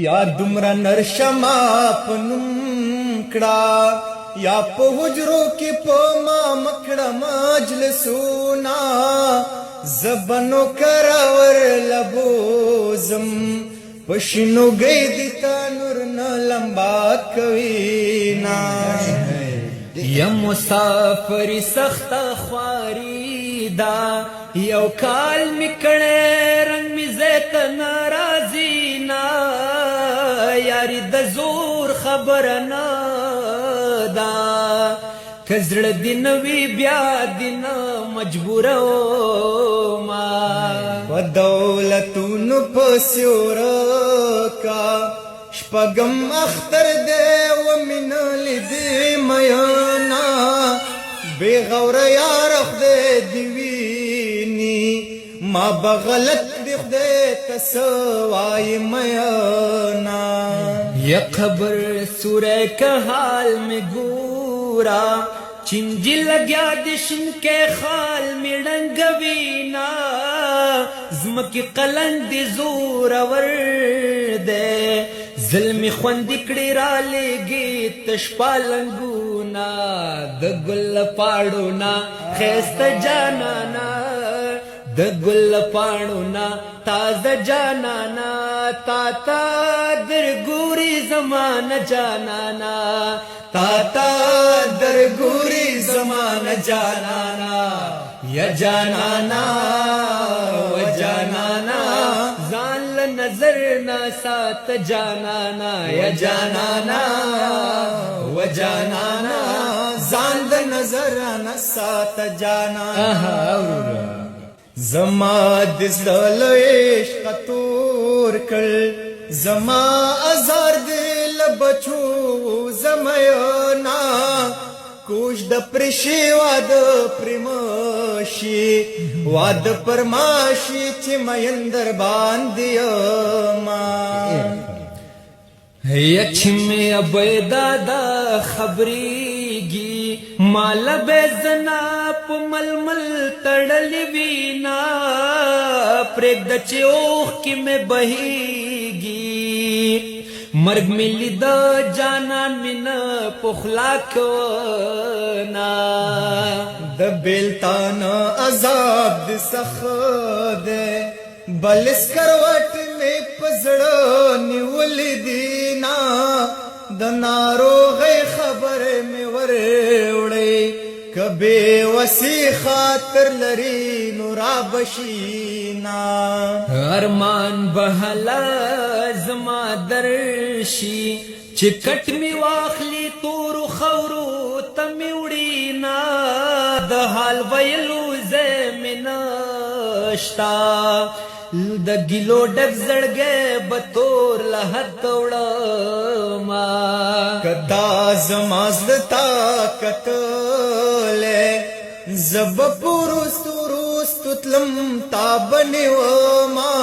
یا دومره نرشما په نوم کړه یا په حجرو کې په ما مکړه مجلسونه زبنو کراور لبوزم په شینوګۍ د تنور نه لمبا کوي نا یا مسافر سخت خواری دا یو کال میکړه رنگ می زیت ناراضی نا یاری د زور خبر نه دا کزړ دین وی بیا دین مجبور ما په دولتونو پسور کا شپغم اختر دې و من لدی میانا بے غور یار خدای دی ویني ما بغلط دی خدای تسوای میانا یا خبر سورہ کا حال میں گورا چنجی لگیا دشن کے خال میں ڈنگوینا زمکی قلند زور ور دے ظلمی خوندی کڑی را لگی تشپالنگونا د گل پاڑونا خیست جانانا د گل پاڑونا تاز جانانا تاتا در گوری زمان جانانا تاتا در گوری زمان جانانا یا جانانا و جانانا زان نظر نا سات جانانا یا جانانا و جانانا زان نظر نا سات جانانا زما دزدل عشق تور کل زما ازار دل بچو زمیانا کوش د پرشی واد پرماشی واد پرماشی چې مېندر باندې ما هي چې مې ابدا دا خبرېږي مال به زنا په ململ تړلې وینا پرېږد چې اوښ کې مې بهېږي مرگ ملی دا جانان مینا پخلا کونا د بیلتان عذاب د سخ دے بلس کروٹ میں پزڑا نیولی دینا د ناروغی خبر میں وروڑی کبھی وسی خاطر لری نورا بشینا ارمان بہلا زما درشی چکٹ می واخلی تور خورو تمی وڑینا د حال ویلو زمینشتا د گلو ډک زړګې بتور لحد وړما کدا زمازتا کتلې زب پورست تلم تابنی و ما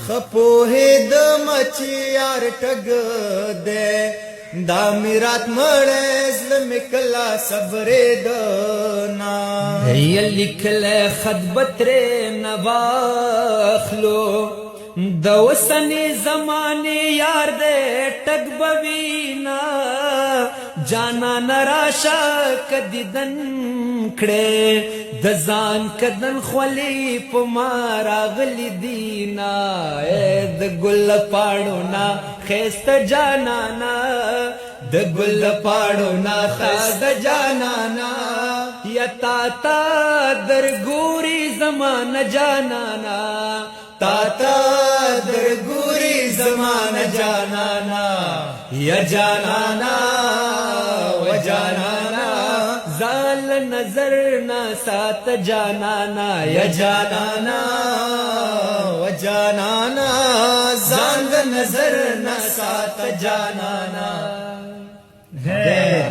خپوه د مچ یار ټګ دے دا میرات مړې زلم کلا صبر دنا هي لیکل خط بتره نواخلو د وسنی زمانه یار دې ټګ بوینا جانا نراشا کدیدن کړه د ځان کدن خولي په مارا غلی دینا د ګل پاړونا خيست جانانا د ګل پاړونا خيست جانانا یا تاتا در ګوري زمان جانانا تاتا در گوری زمان جانانا یا جانانا و جانانا زال نظر نا سات جانانا یا جانانا و جانانا زال نظر نا سات جانانا ہے